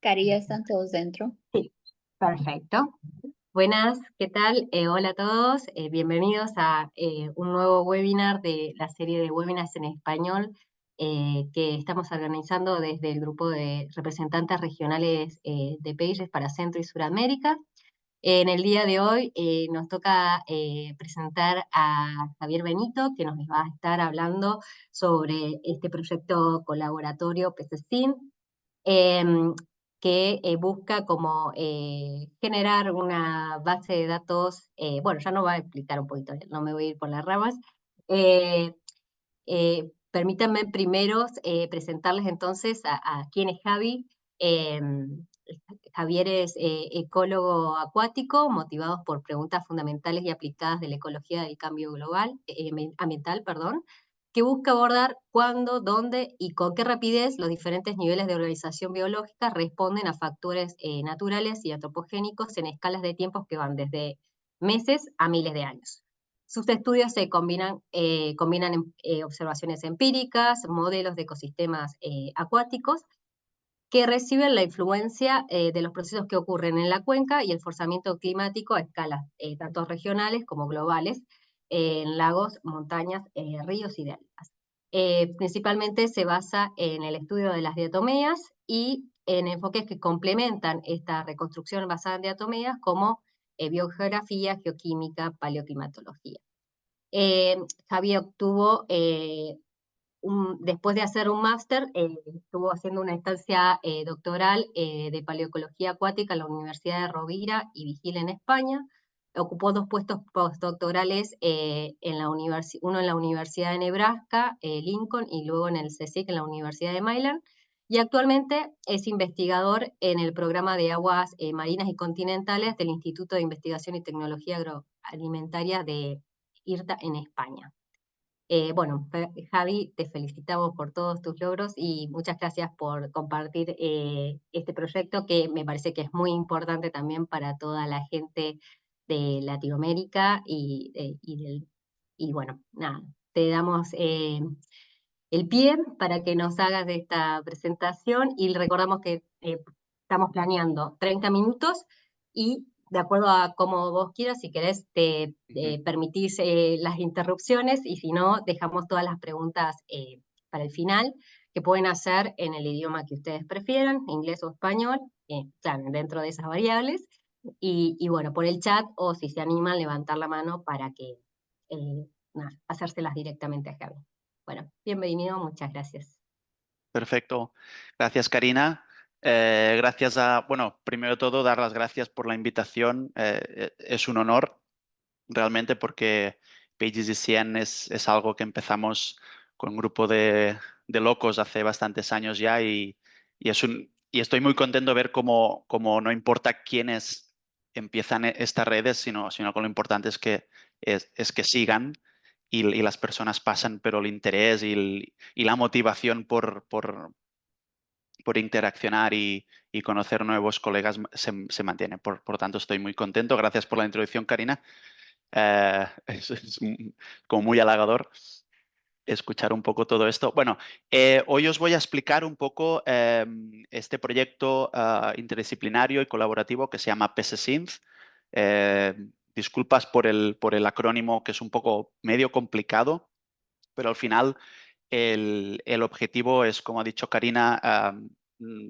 Cari, ya están todos dentro. Sí, perfecto. Buenas, ¿qué tal? Hola a todos. Bienvenidos a un nuevo webinar de la serie de webinars en español que estamos organizando desde el grupo de representantes regionales de Pages para Centro y Suramérica. En el día de hoy nos toca presentar a Javier Benito, que nos va a estar hablando sobre este proyecto colaboratorio PCSIN, em, que busca como generar una base de datos. Bueno, ya nos va a explicar un poquito, no me voy a ir por las ramas. Eh, Permítanme primero presentarles entonces a quién es Javi. Javier es ecólogo acuático, motivados por preguntas fundamentales y aplicadas de la ecología del cambio global, ambiental, perdón, que busca abordar cuándo, dónde y con qué rapidez los diferentes niveles de organización biológica responden a factores naturales y antropogénicos en escalas de tiempos que van desde meses a miles de años. Sus estudios se combinan observaciones empíricas, modelos de ecosistemas acuáticos, que reciben la influencia de los procesos que ocurren en la cuenca y el forzamiento climático a escalas tanto regionales como globales, en lagos, montañas, ríos y deltas. Principalmente se basa en el estudio de las diatomeas y en enfoques que complementan esta reconstrucción basada en diatomeas como biogeografía, geoquímica, paleoclimatología. Javier obtuvo después de hacer un máster, estuvo haciendo una estancia doctoral de paleoecología acuática en la Universidad de Rovira y Vigil en España. Ocupó dos puestos postdoctorales, uno en la Universidad de Nebraska, Lincoln, y luego en el CSIC en la Universidad de Maryland. Y actualmente es investigador en el programa de aguas marinas y continentales del Instituto de Investigación y Tecnología Agroalimentaria de IRTA en España. Bueno, Javi, te felicitamos por todos tus logros y muchas gracias por compartir este proyecto que me parece que es muy importante también para toda la gente de Latinoamérica y bueno, nada, te damos el pie para que nos hagas esta presentación y recordamos que estamos planeando 30 minutos y de acuerdo a cómo vos quieras, si querés, te Ujú. permitís las interrupciones y si no, dejamos todas las preguntas para el final, que pueden hacer en el idioma que ustedes prefieran, inglés o español, claro, dentro de esas variables, y bueno, por el chat o si se animan, levantar la mano para que nada, hacérselas directamente a Javi. Bueno, bienvenido, muchas gracias. Perfecto. Gracias, Karina. Bueno, primero de todo, dar las gracias por la invitación. Es un honor realmente porque Pages y 100 es algo que empezamos con un grupo de locos hace bastantes años ya y estoy muy contento de ver cómo no importa quiénes empiezan estas redes, sino que lo importante es que sigan y las personas pasan, pero el interés y la motivación por interaccionar y conocer nuevos colegas se mantiene. Por tanto, estoy muy contento. Gracias por la introducción, Karina. Es como muy halagador escuchar un poco todo esto. Bueno, hoy os voy a explicar un poco este proyecto interdisciplinario y colaborativo que se llama PSSynth. Eh, Disculpas por el acrónimo, que es un poco medio complicado, pero al final el objetivo es, como ha dicho Karina, mm,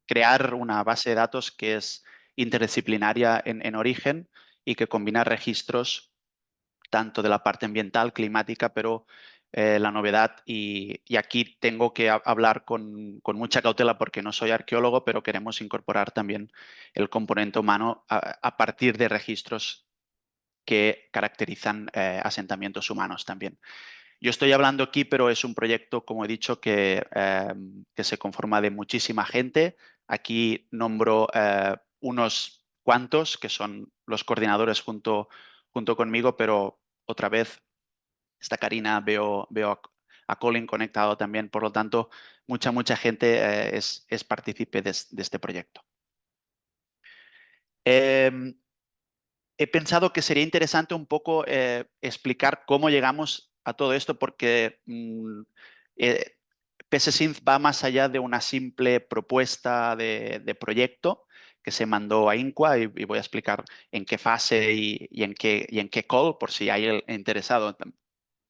crear una base de datos que es interdisciplinaria en origen y que combina registros tanto de la parte ambiental, climática, pero la novedad, y aquí tengo que hablar con mucha cautela porque no soy arqueólogo, pero queremos incorporar también el componente humano a partir de registros que caracterizan asentamientos humanos también. Yo estoy hablando aquí, pero es un proyecto, como he dicho, que se conforma de muchísima gente. Aquí nombro unos cuantos, que son los coordinadores junto conmigo, pero otra vez está Karina, veo a Colin conectado también. Por lo tanto, mucha gente es partícipe de este proyecto. Em, He pensado que sería interesante un poco explicar cómo llegamos a todo esto, porque PSSynth va más allá de una simple propuesta de proyecto que se mandó a INCUA y voy a explicar en qué fase y en qué call, por si hay el interesado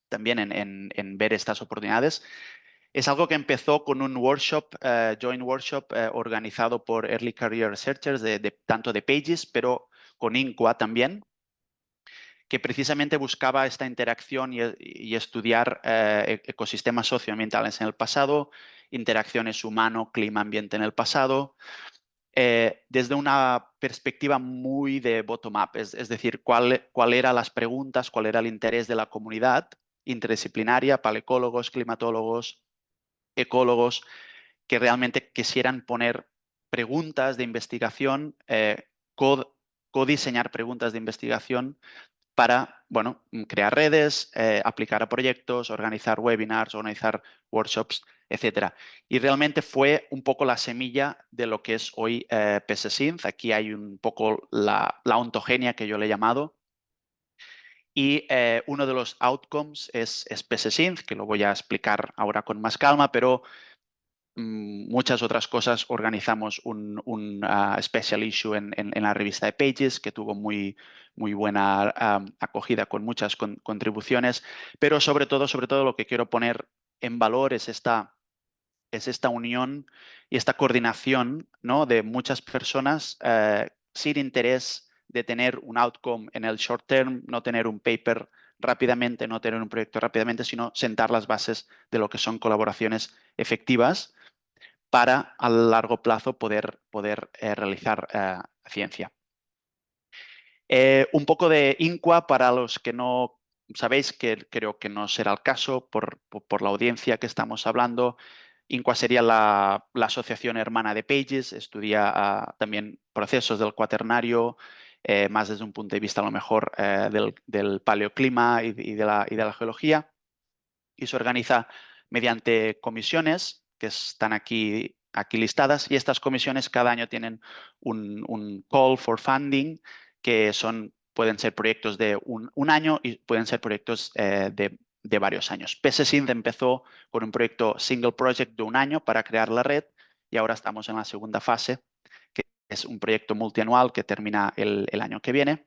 también en ver estas oportunidades. Es algo que empezó con un workshop, joint workshop, organizado por Early Career Researchers, tanto de Pages, pero con INCUA también, que precisamente buscaba esta interacción y estudiar ecosistemas socioambientales en el pasado, interacciones humano-clima-ambiente en el pasado, desde una perspectiva muy de bottom-up, es decir, cuál eran las preguntas, cuál era el interés de la comunidad interdisciplinaria, paleocólogos, climatólogos, ecólogos, que realmente quisieran poner preguntas de investigación, codiseñar preguntas de investigación para, bueno, crear redes, aplicar a proyectos, organizar webinars, organizar workshops, etcétera. Y realmente fue un poco la semilla de lo que es hoy PSSynth. Aquí hay un poco la ontogenia que yo le he llamado. Y uno de los outcomes es PSSynth, que lo voy a explicar ahora con más calma, pero muchas otras cosas. Organizamos un special issue en la revista de Pages que tuvo muy buena acogida con muchas contribuciones, pero sobre todo lo que quiero poner en valor es esta unión y esta coordinación, ¿no?, de muchas personas sin interés de tener un outcome en el short term, no tener un paper rápidamente, no tener un proyecto rápidamente, sino sentar las bases de lo que son colaboraciones efectivas para a largo plazo poder realizar ciencia. Un poco de INCUA para los que no sabéis, que creo que no será el caso por la audiencia que estamos hablando. INCUA sería la asociación hermana de Pages, estudia también procesos del cuaternario, más desde un punto de vista a lo mejor del paleoclima y de la geología, y se organiza mediante comisiones que están aquí listadas, y estas comisiones cada año tienen un call for funding, que pueden ser proyectos de un año y pueden ser proyectos de varios años. PSSynth empezó con un proyecto single project de un año para crear la red, y ahora estamos en la segunda fase, que es un proyecto multianual que termina el año que viene,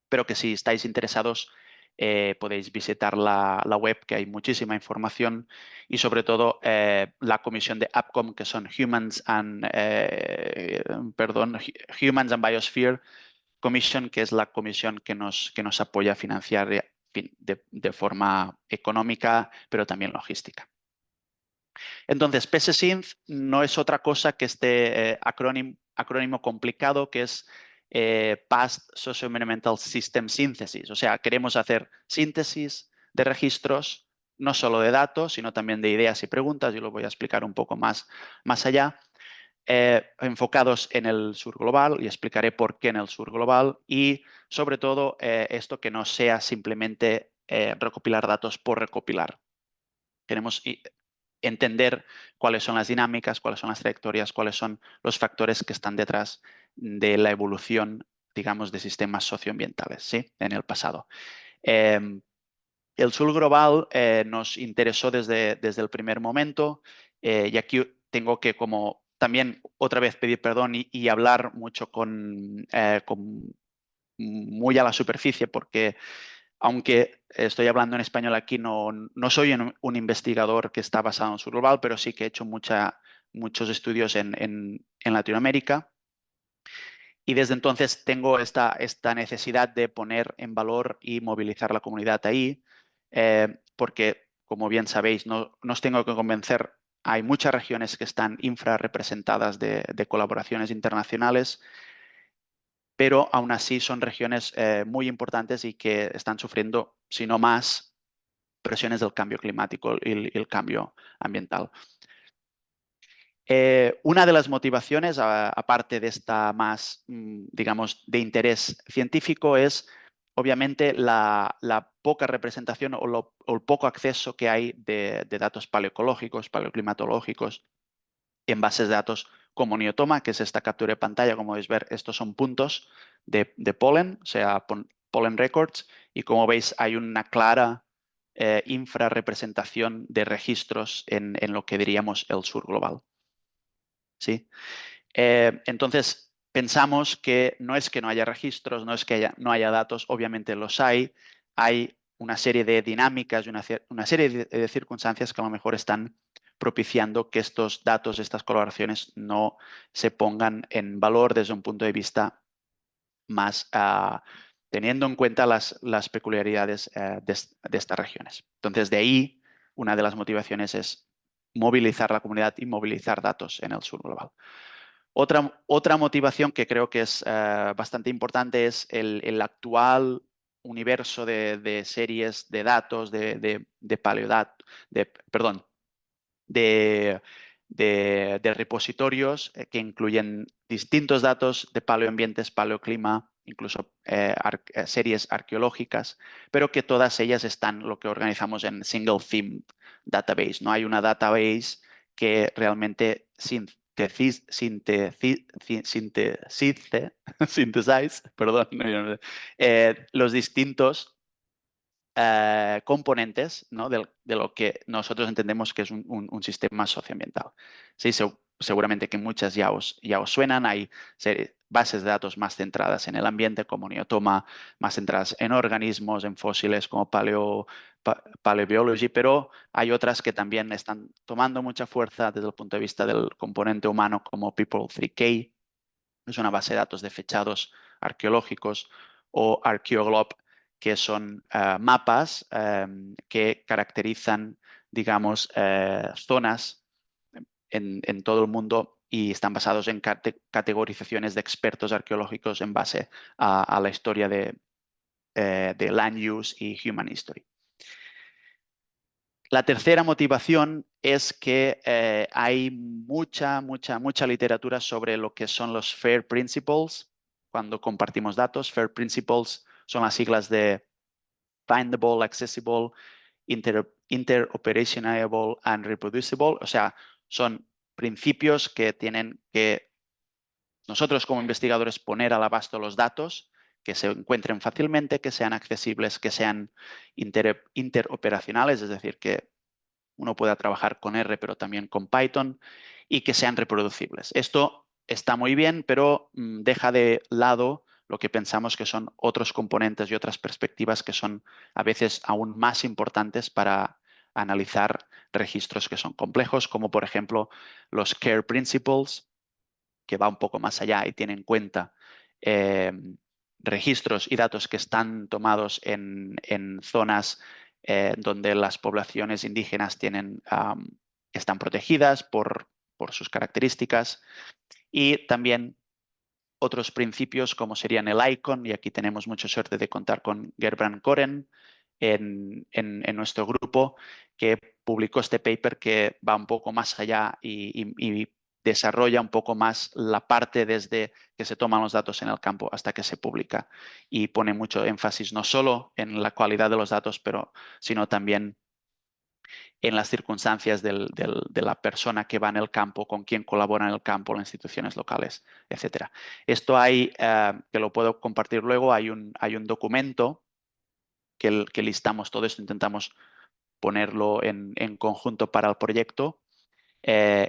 pero que si estáis interesados podéis visitar la web, que hay muchísima información, y sobre todo la comisión de APCOM, que son Humans and Biosphere Commission, que es la comisión que nos apoya a financiar de forma económica, pero también logística. Entonces, PSSynth no es otra cosa que este acrónimo complicado, que es Past Socio-Environmental System Synthesis. O sea, queremos hacer síntesis de registros, no solo de datos, sino también de ideas y preguntas. Yo lo voy a explicar un poco más allá. Enfocados en el sur global, y explicaré por qué en el sur global, y sobre todo esto que no sea simplemente recopilar datos por recopilar. Queremos entender cuáles son las dinámicas, cuáles son las trayectorias, cuáles son los factores que están detrás de la evolución, digamos, de sistemas socioambientales, ¿sí?, en el pasado. El sur global nos interesó desde el primer momento, y aquí tengo que como también otra vez pedir perdón y hablar mucho con muy a la superficie, porque aunque estoy hablando en español aquí, no soy un investigador que está basado en sur global, pero sí que he hecho muchos estudios en Latinoamérica. Y desde entonces tengo esta necesidad de poner en valor y movilizar la comunidad ahí, porque, como bien sabéis, no os tengo que convencer, hay muchas regiones que están infrarrepresentadas de colaboraciones internacionales, pero aún así son regiones muy importantes y que están sufriendo, si no más, presiones del cambio climático y el cambio ambiental. Una de las motivaciones, aparte de esta más, digamos, de interés científico, es obviamente la poca representación o el poco acceso que hay de datos paleoecológicos, paleoclimatológicos, en bases de datos como Neotoma, que es esta captura de pantalla. Como podéis ver, estos son puntos de polen, o sea, pollen records, y como veis hay una clara infrarrepresentación de registros en lo que diríamos el sur global. ¿Sí? Entonces, pensamos que no es que no haya registros, no es que no haya datos, obviamente los hay. Hay una serie de dinámicas y una serie de circunstancias que a lo mejor están propiciando que estos datos, estas colaboraciones no se pongan en valor desde un punto de vista más teniendo en cuenta las peculiaridades de estas regiones. Entonces, de ahí, una de las motivaciones es movilizar la comunidad y movilizar datos en el sur global. Otra motivación que creo que es bastante importante es el actual universo de series de datos, de repositorios que incluyen distintos datos de paleoambientes, paleoclima, incluso series arqueológicas, pero que todas ellas están lo que organizamos en Single Theme Database. No hay una database que realmente synthesize, perdón, los distintos componentes, ¿no? de lo que nosotros entendemos que es un sistema socioambiental. Sí, seguramente que muchas ya os suenan. Hay bases de datos más centradas en el ambiente, como Neotoma, más centradas en organismos, en fósiles, como Paleobiology, pero hay otras que también están tomando mucha fuerza desde el punto de vista del componente humano, como People3K, es una base de datos de fechados arqueológicos, o Archeoglobe, que son mapas que caracterizan, digamos, zonas en todo el mundo y están basados en categorizaciones de expertos arqueológicos en base a la historia de land use y human history. La tercera motivación es que hay mucha literatura sobre lo que son los FAIR Principles cuando compartimos datos. FAIR Principles son las siglas de Findable, Accessible, Interoperationable and Reproducible. O sea, son principios que tienen que nosotros como investigadores poner al abasto los datos, que se encuentren fácilmente, que sean accesibles, que sean interoperacionales, es decir, que uno pueda trabajar con R, pero también con Python, y que sean reproducibles. Esto está muy bien, pero deja de lado lo que pensamos que son otros componentes y otras perspectivas que son a veces aún más importantes para analizar registros que son complejos, como por ejemplo los Care Principles, que va un poco más allá y tiene en cuenta registros y datos que están tomados en zonas donde las poblaciones indígenas están protegidas por sus características, y también otros principios como serían el ICON, y aquí tenemos mucha suerte de contar con Gerbrand Koren en nuestro grupo, que publicó este paper que va un poco más allá y desarrolla un poco más la parte desde que se toman los datos en el campo hasta que se publica, y pone mucho énfasis no solo en la calidad de los datos, sino también en las circunstancias de la persona que va en el campo, con quién colabora en el campo, las instituciones locales, etc. Esto que lo puedo compartir luego, hay un documento que listamos todo esto, intentamos ponerlo en conjunto para el proyecto,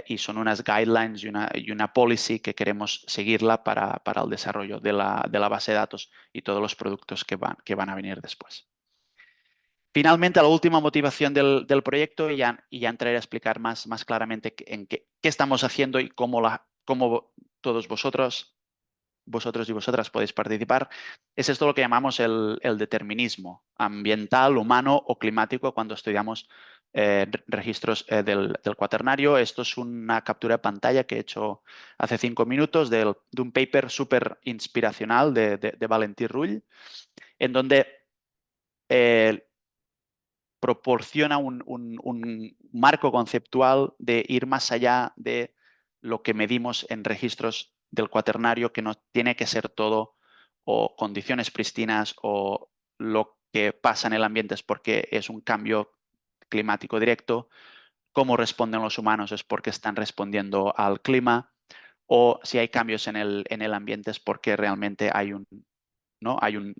y son unas guidelines y una policy que queremos seguirla para el desarrollo de la base de datos y todos los productos que van a venir después. Finalmente, la última motivación del proyecto, y ya entraré a explicar más claramente en qué estamos haciendo y cómo todos vosotros y vosotras podéis participar, es esto lo que llamamos el determinismo ambiental, humano o climático cuando estudiamos registros del cuaternario. Esto es una captura de pantalla que he hecho hace 5 minutos de un paper súper inspiracional de Valentí Rull, en donde proporciona un marco conceptual de ir más allá de lo que medimos en registros del cuaternario, que no tiene que ser todo o condiciones pristinas o lo que pasa en el ambiente es porque es un cambio climático directo. Cómo responden los humanos es porque están respondiendo al clima, o si hay cambios en el ambiente es porque realmente hay un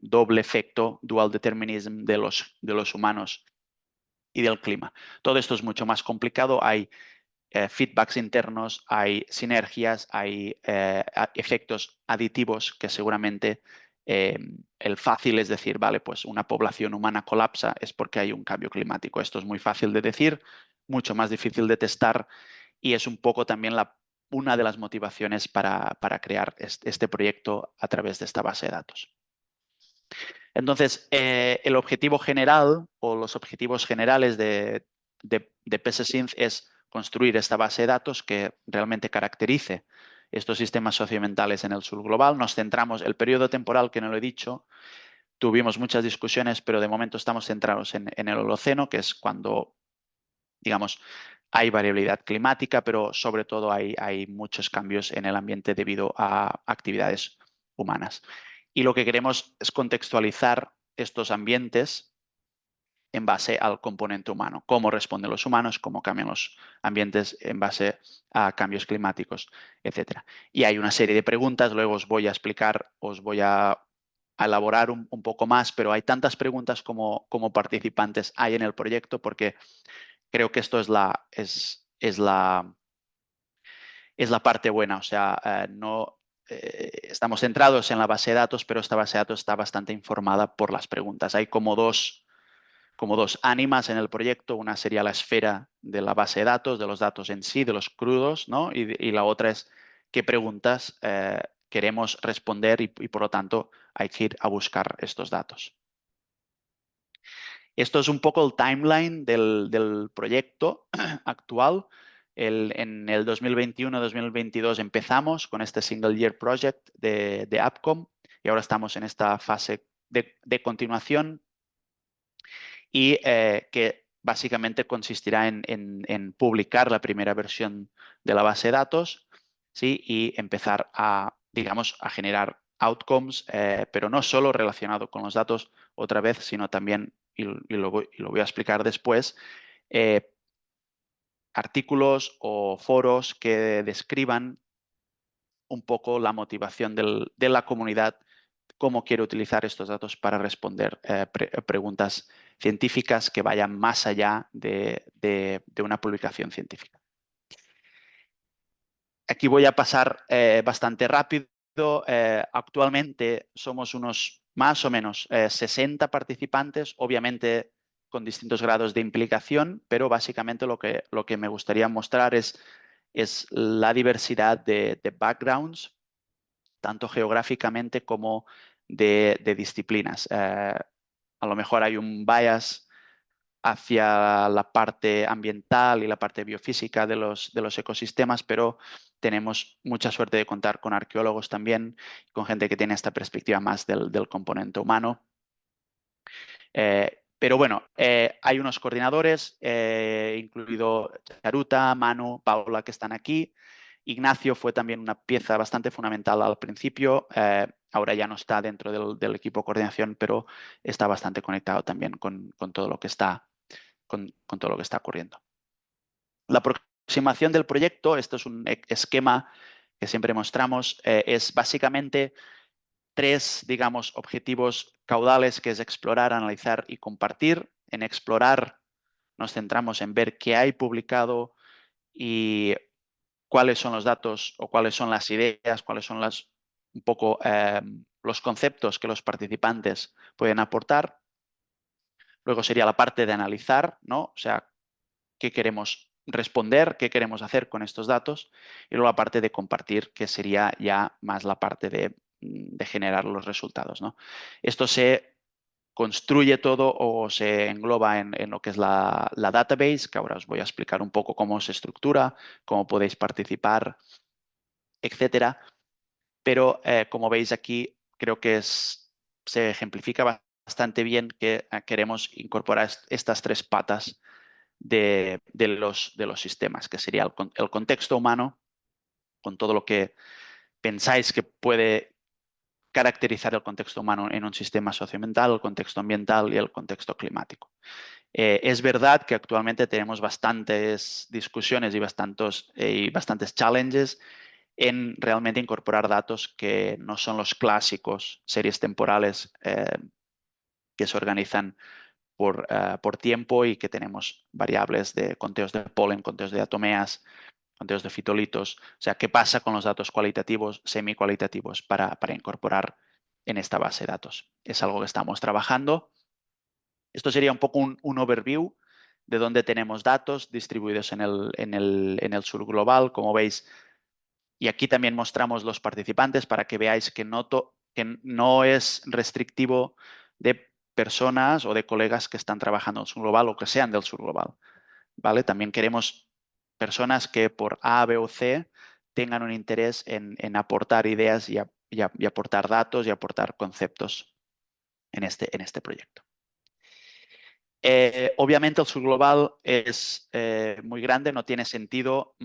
doble efecto, dual determinism de los humanos y del clima. Todo esto es mucho más complicado. Hay feedbacks internos, hay sinergias, hay efectos aditivos que seguramente el fácil es decir, vale, pues una población humana colapsa es porque hay un cambio climático. Esto es muy fácil de decir, mucho más difícil de testar y es un poco también una de las motivaciones para crear este proyecto a través de esta base de datos. Entonces, el objetivo general o los objetivos generales de PSSynth es construir esta base de datos que realmente caracterice estos sistemas socioambientales en el sur global. Nos centramos, el periodo temporal que no lo he dicho, tuvimos muchas discusiones, pero de momento estamos centrados en el Holoceno, que es cuando, digamos, hay variabilidad climática, pero sobre todo hay muchos cambios en el ambiente debido a actividades humanas. Y lo que queremos es contextualizar estos ambientes en base al componente humano, cómo responden los humanos, cómo cambian los ambientes en base a cambios climáticos, etc. Y hay una serie de preguntas, luego os voy a explicar, os voy a elaborar un poco más, pero hay tantas preguntas como participantes hay en el proyecto porque creo que esto es la parte buena, o sea, no estamos centrados en la base de datos, pero esta base de datos está bastante informada por las preguntas. Hay como dos ánimas en el proyecto. Una sería la esfera de la base de los datos en sí, de los crudos, ¿no? Y la otra es qué preguntas queremos responder y por lo tanto hay que ir a buscar estos datos. Esto es un poco el timeline del proyecto actual. En el 2021-2022 empezamos con este Single Year Project de AppCom y ahora estamos en esta fase de continuación y que básicamente consistirá en publicar la primera versión de la base de datos, ¿sí? Y empezar a, digamos, a generar outcomes, pero no solo relacionado con los datos otra vez, sino también, y lo voy a explicar después, artículos o foros que describan un poco la motivación de la comunidad, cómo quiere utilizar estos datos para responder preguntas científicas que vayan más allá de una publicación científica. Aquí voy a pasar bastante rápido. Actualmente somos unos más o menos 60 participantes, obviamente con distintos grados de implicación, pero básicamente lo que me gustaría mostrar es la diversidad de backgrounds, tanto geográficamente como de disciplinas. A lo mejor hay un bias hacia la parte ambiental y la parte biofísica de los ecosistemas, pero tenemos mucha suerte de contar con arqueólogos también, con gente que tiene esta perspectiva más del componente humano. Pero bueno, hay unos coordinadores, incluido Charuta, Manu, Paula, que están aquí. Ignacio fue también una pieza bastante fundamental al principio. Ahora ya no está dentro del equipo de coordinación, pero está bastante conectado también con todo lo que está, con todo lo que está ocurriendo. La aproximación del proyecto, esto es un esquema que siempre mostramos, es básicamente tres, digamos, objetivos caudales, que es explorar, analizar y compartir. En explorar nos centramos en ver qué hay publicado y cuáles son los datos o cuáles son las ideas, cuáles son un poco los conceptos que los participantes pueden aportar. Luego sería la parte de analizar, ¿no? O sea, qué queremos responder, qué queremos hacer con estos datos. Y luego la parte de compartir, que sería ya más la parte de generar los resultados, ¿no? Esto se construye todo o se engloba en lo que es la database, que ahora os voy a explicar un poco cómo se estructura, cómo podéis participar, etcétera. Pero como veis aquí, creo que se ejemplifica bastante bien que queremos incorporar estas tres patas de los sistemas, que sería el contexto humano, con todo lo que pensáis que puede caracterizar el contexto humano en un sistema socioambiental, el contexto ambiental y el contexto climático. Es verdad que actualmente tenemos bastantes discusiones y bastantes challenges en realmente incorporar datos que no son los clásicos series temporales que se organizan por tiempo y que tenemos variables de conteos de polen, conteos de diatomeas, conteos de fitolitos. O sea, ¿qué pasa con los datos cualitativos, semi-cualitativos para incorporar en esta base de datos? Es algo que estamos trabajando. Esto sería un poco un overview de dónde tenemos datos distribuidos en el sur global, como veis. Y aquí también mostramos los participantes para que veáis que no es restrictivo de personas o de colegas que están trabajando en el sur global o que sean del sur global. ¿Vale? También queremos personas que por A, B o C tengan un interés en aportar ideas y aportar datos y aportar conceptos en este proyecto. Obviamente el sur global es muy grande, no tiene sentido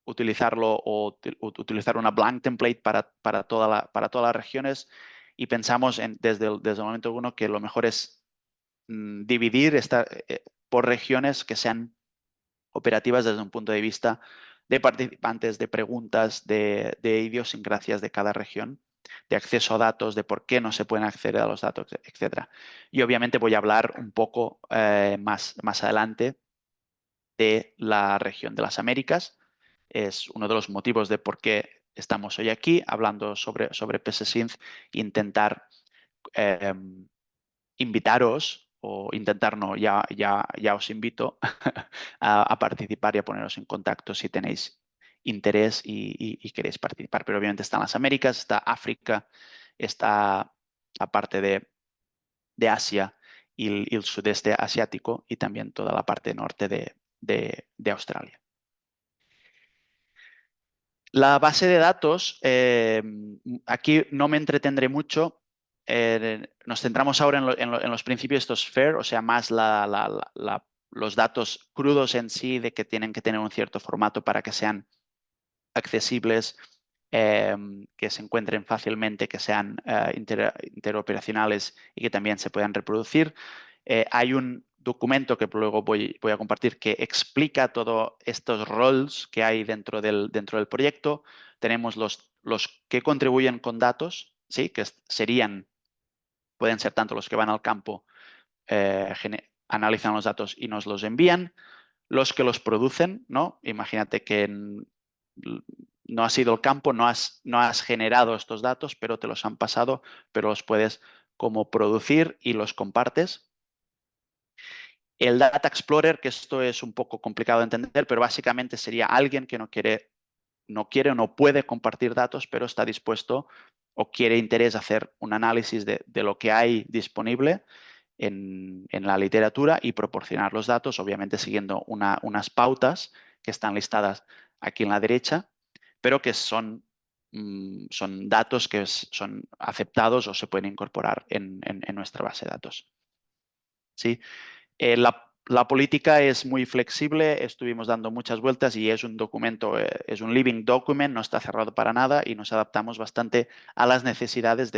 utilizarlo o utilizar una blank template para todas las regiones, y pensamos desde el momento uno que lo mejor es dividir por regiones que sean operativas desde un punto de vista de participantes, de preguntas, de idiosincrasias de cada región, de acceso a datos, de por qué no se pueden acceder a los datos, etc. Y obviamente voy a hablar un poco más adelante de la región de las Américas. Es uno de los motivos de por qué estamos hoy aquí hablando sobre PSSynth e intentar invitaros, o intentar no, ya os invito a participar y a poneros en contacto si tenéis interés y queréis participar. Pero obviamente están las Américas, está África, está la parte de Asia y el sudeste asiático, y también toda la parte norte de Australia. La base de datos, aquí no me entretendré mucho. Nos centramos ahora en los principios de estos FAIR, o sea, más los datos crudos en sí, de que tienen que tener un cierto formato para que sean accesibles, que se encuentren fácilmente, que sean interoperacionales y que también se puedan reproducir. Hay un documento que luego voy a compartir que explica todos estos roles que hay dentro del proyecto. Tenemos los que contribuyen con datos, ¿sí? Que pueden ser tanto los que van al campo, analizan los datos y nos los envían, los que los producen, ¿no? Imagínate que no has ido al campo, no has generado estos datos, pero te los han pasado, pero los puedes como producir y los compartes. El Data Explorer, que esto es un poco complicado de entender, pero básicamente sería alguien que no quiere o no puede compartir datos, pero está dispuesto o quiere interés hacer un análisis de lo que hay disponible en la literatura y proporcionar los datos, obviamente siguiendo unas pautas que están listadas aquí en la derecha, pero que son datos que son aceptados o se pueden incorporar en nuestra base de datos. ¿Sí? La política es muy flexible, estuvimos dando muchas vueltas y es un documento, es un living document, no está cerrado para nada, y nos adaptamos bastante a las necesidades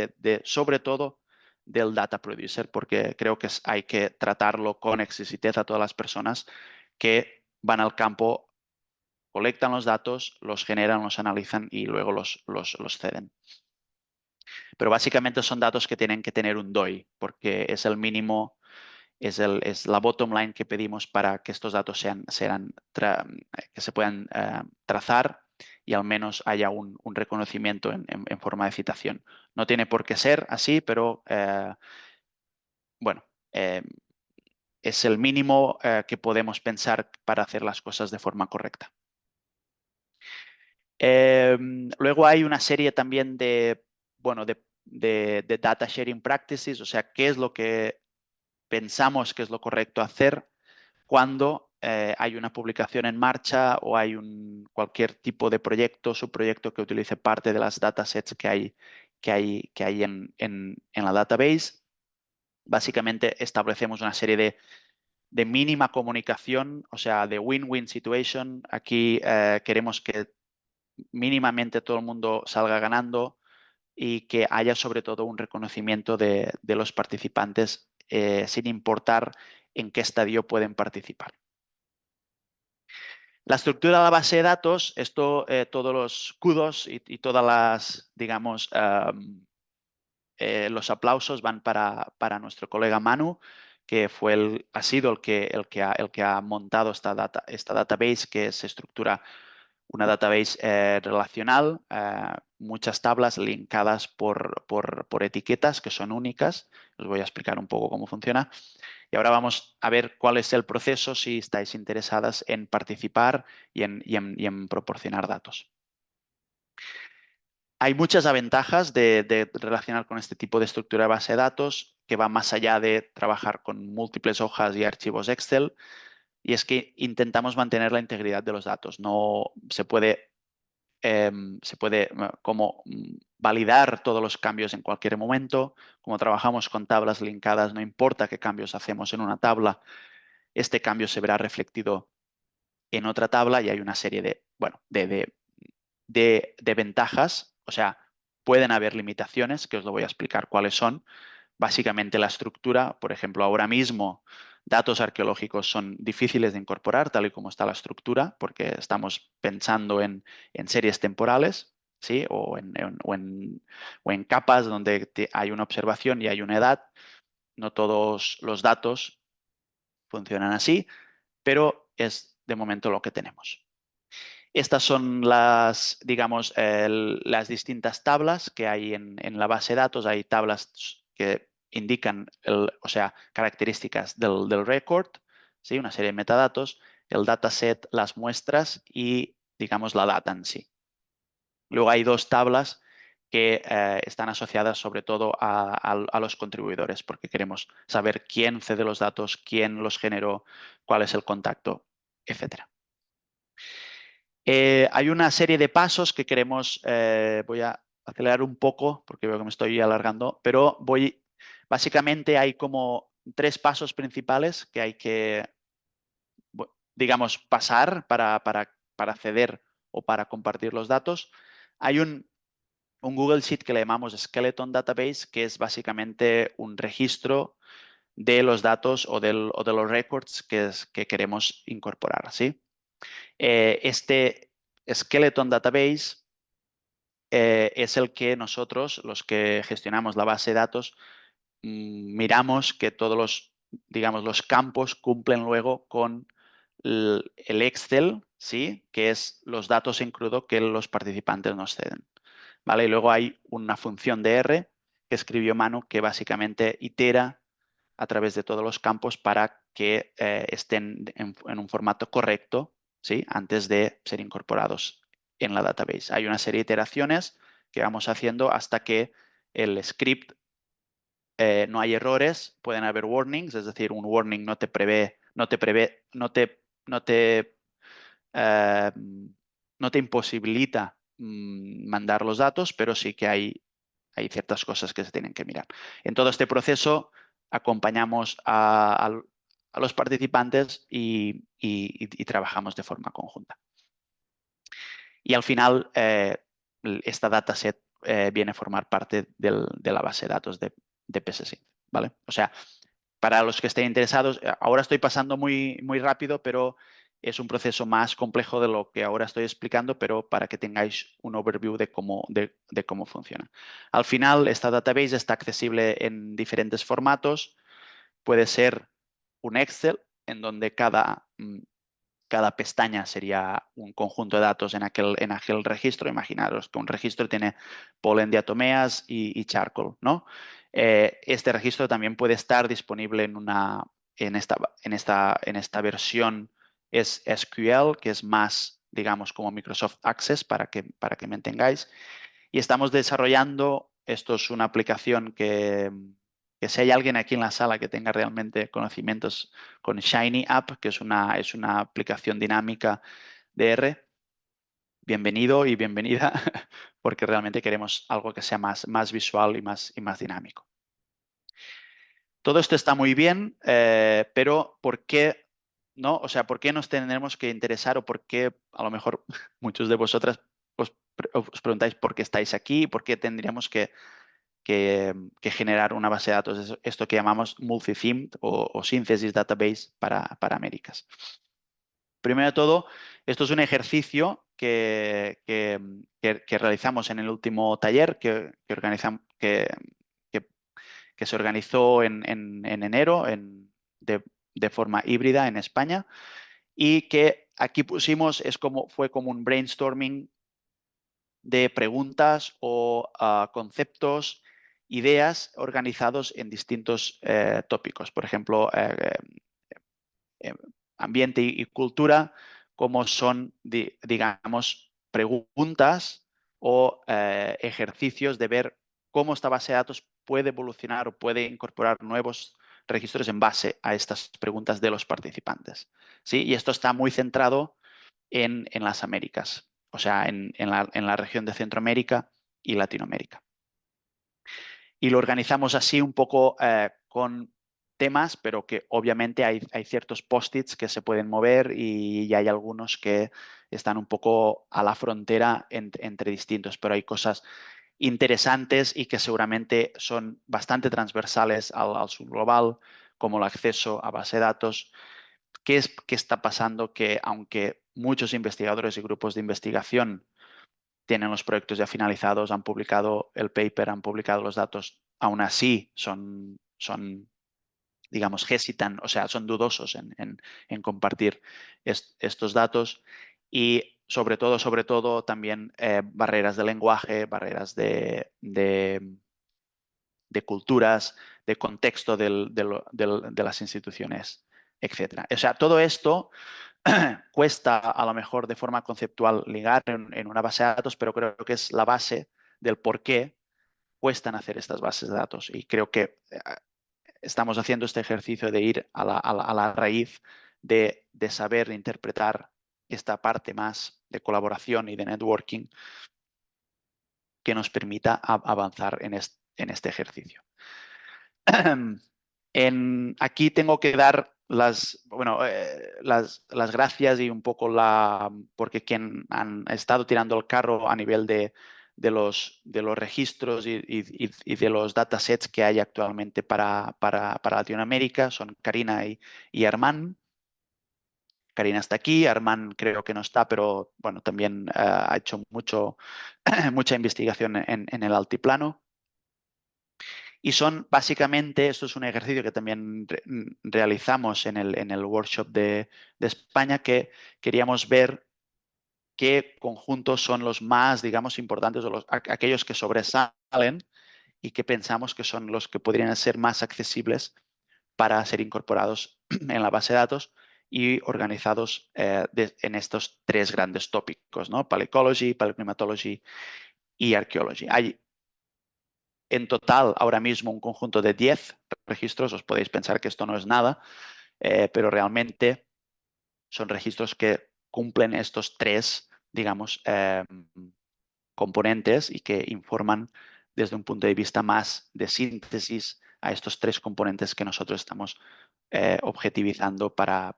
sobre todo del data producer, porque creo que hay que tratarlo con exquisitez a todas las personas que van al campo, colectan los datos, los generan, los analizan y luego los ceden. Pero básicamente son datos que tienen que tener un DOI, porque es el mínimo. Es la bottom line que pedimos para que estos datos que se puedan trazar y al menos haya un reconocimiento en forma de citación. No tiene por qué ser así, pero bueno, es el mínimo que podemos pensar para hacer las cosas de forma correcta. Luego hay una serie también de data sharing practices, o sea, qué es lo que pensamos que es lo correcto hacer cuando hay una publicación en marcha o hay cualquier tipo de proyecto, subproyecto que utilice parte de las datasets que hay en la database. Básicamente establecemos una serie de mínima comunicación, o sea, de win-win situation. Aquí queremos que mínimamente todo el mundo salga ganando y que haya sobre todo un reconocimiento de los participantes sin importar en qué estadio pueden participar. La estructura de la base de datos, todos los kudos y todas las, digamos, los aplausos van para nuestro colega Manu, que ha sido el que ha montado esta database, que se estructura una database relacional, muchas tablas linkadas por etiquetas que son únicas. Os voy a explicar un poco cómo funciona. Y ahora vamos a ver cuál es el proceso si estáis interesadas en participar y en proporcionar datos. Hay muchas ventajas de relacionar con este tipo de estructura de base de datos que va más allá de trabajar con múltiples hojas y archivos Excel, y es que intentamos mantener la integridad de los datos. No se puede como validar todos los cambios en cualquier momento. Como trabajamos con tablas linkadas, no importa qué cambios hacemos en una tabla, este cambio se verá reflectido en otra tabla, y hay una serie de ventajas. O sea, pueden haber limitaciones, que os lo voy a explicar cuáles son. Básicamente la estructura, por ejemplo, ahora mismo datos arqueológicos son difíciles de incorporar tal y como está la estructura, porque estamos pensando en series temporales, ¿sí? O en capas donde hay una observación y hay una edad. No todos los datos funcionan así, pero es de momento lo que tenemos. Estas son las, digamos, las distintas tablas que hay en la base de datos. Hay tablas que indican, o sea, características del record, ¿sí? Una serie de metadatos, el dataset, las muestras y, digamos, la data en sí. Luego hay dos tablas que están asociadas sobre todo a los contribuidores, porque queremos saber quién cede los datos, quién los generó, cuál es el contacto, etcétera. Hay una serie de pasos que queremos, voy a acelerar un poco porque veo que me estoy alargando, pero básicamente hay como 3 pasos principales que hay que, digamos, pasar para acceder o para compartir los datos. Hay un Google Sheet que le llamamos Skeleton Database, que es básicamente un registro de los datos o de los records que queremos incorporar, ¿sí? Este Skeleton Database es el que nosotros, los que gestionamos la base de datos, miramos que todos los campos cumplen luego con el Excel, ¿sí? Que es los datos en crudo que los participantes nos ceden, ¿vale? Y luego hay una función de R que escribió Manu, que básicamente itera a través de todos los campos para que estén en un formato correcto, ¿sí? Antes de ser incorporados en la database. Hay una serie de iteraciones que vamos haciendo hasta que el script no hay errores. Pueden haber warnings, es decir, un warning no te imposibilita mandar los datos, pero sí que hay ciertas cosas que se tienen que mirar. En todo este proceso acompañamos a los participantes y trabajamos de forma conjunta. Y al final, esta dataset viene a formar parte de la base de datos de PSSynth, ¿vale? O sea, para los que estén interesados, ahora estoy pasando muy, muy rápido, pero es un proceso más complejo de lo que ahora estoy explicando, pero para que tengáis un overview de cómo funciona. Al final, esta database está accesible en diferentes formatos. Puede ser un Excel, en donde cada pestaña sería un conjunto de datos en aquel registro. Imaginaros que un registro tiene polen, diatomeas y charcoal, ¿no? Este registro también puede estar disponible en esta versión es SQL, que es más, digamos, como Microsoft Access, para que me entendáis. Y estamos desarrollando, esto es una aplicación que si hay alguien aquí en la sala que tenga realmente conocimientos con Shiny App, que es una aplicación dinámica de R, bienvenido y bienvenida, porque realmente queremos algo que sea más visual y más dinámico. Todo esto está muy bien, pero ¿por qué no? O sea, ¿por qué nos tendremos que interesar, o por qué a lo mejor muchos de vosotras os preguntáis por qué estáis aquí, por qué tendríamos que generar una base de datos, esto que llamamos multi-themed o Synthesis Database para Américas? Primero de todo, esto es un ejercicio que realizamos en el último taller que se organizó en enero, de forma híbrida en España, y que aquí pusimos, fue como un brainstorming de preguntas o conceptos, ideas organizados en distintos tópicos. Por ejemplo, ambiente y cultura, como son, digamos, preguntas o ejercicios de ver cómo esta base de datos puede evolucionar o puede incorporar nuevos registros en base a estas preguntas de los participantes. ¿Sí? Y esto está muy centrado en las Américas, o sea, en la región de Centroamérica y Latinoamérica. Y lo organizamos así un poco con temas, pero que obviamente hay ciertos post-its que se pueden mover y hay algunos que están un poco a la frontera entre distintos, pero hay cosas interesantes y que seguramente son bastante transversales al subglobal, como el acceso a base de datos. ¿Qué está pasando? Que aunque muchos investigadores y grupos de investigación tienen los proyectos ya finalizados, han publicado el paper, han publicado los datos, aún así son digamos, hesitan, o sea, son dudosos en compartir estos datos, y sobre todo también barreras de lenguaje, barreras de culturas, de contexto de las instituciones, etc. O sea, todo esto cuesta a lo mejor de forma conceptual ligar en una base de datos, pero creo que es la base del por qué cuestan hacer estas bases de datos. Y creo que estamos haciendo este ejercicio de ir a la raíz de saber interpretar esta parte más de colaboración y de networking que nos permita avanzar en este ejercicio. Aquí tengo que dar las gracias y un poco porque quien han estado tirando el carro a nivel de los registros y de los datasets que hay actualmente para Latinoamérica son Karina y Armand. Karina está aquí, Armand creo que no está, pero bueno, también ha hecho mucha investigación en el altiplano. Y son básicamente, esto es un ejercicio que también realizamos en el workshop de España, que queríamos ver qué conjuntos son los más, digamos, importantes o aquellos que sobresalen y que pensamos que son los que podrían ser más accesibles para ser incorporados en la base de datos y organizados en estos tres grandes tópicos, ¿no? Paleoecology, Paleoclimatology y Archaeology. Hay en total ahora mismo un conjunto de 10 registros. Os podéis pensar que esto no es nada, pero realmente son registros que cumplen estos tres, digamos, componentes y que informan desde un punto de vista más de síntesis a estos tres componentes que nosotros estamos objetivizando para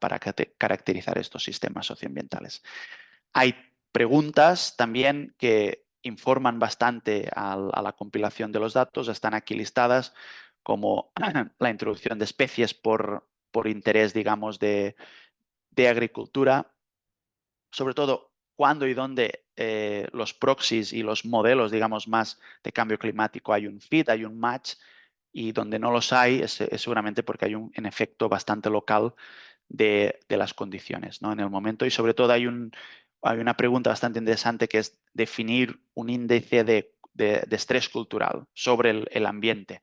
caracterizar estos sistemas socioambientales. Hay preguntas también que informan bastante a la compilación de los datos, están aquí listadas, como la introducción de especies por interés, digamos, de agricultura, sobre todo cuándo y dónde los proxies y los modelos, digamos, más de cambio climático hay un fit, hay un match, y donde no los hay es seguramente porque hay un efecto bastante local de las condiciones, ¿no? En el momento. Y sobre todo hay una pregunta bastante interesante, que es definir un índice de estrés cultural sobre el ambiente,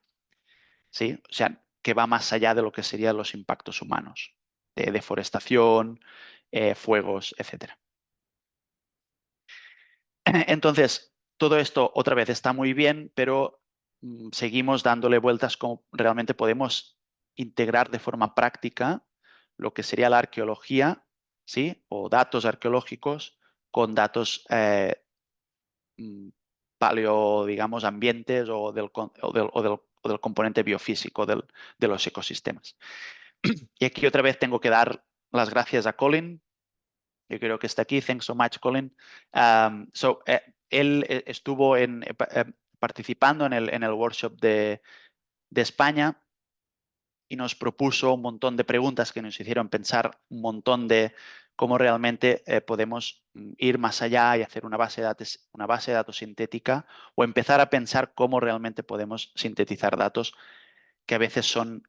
¿sí? O sea, que va más allá de lo que serían los impactos humanos, de deforestación, fuegos, etc. Entonces, todo esto otra vez está muy bien, pero seguimos dándole vueltas cómo realmente podemos integrar de forma práctica lo que sería la arqueología, ¿sí? O datos arqueológicos con datos paleo, digamos, ambientes o del componente biofísico de los ecosistemas. Y aquí otra vez tengo que dar las gracias a Colin. Yo creo que está aquí. Thanks so much, Colin. Él estuvo participando en el workshop de España y nos propuso un montón de preguntas que nos hicieron pensar un montón de cómo realmente podemos ir más allá y hacer una base de datos sintética, o empezar a pensar cómo realmente podemos sintetizar datos que a veces son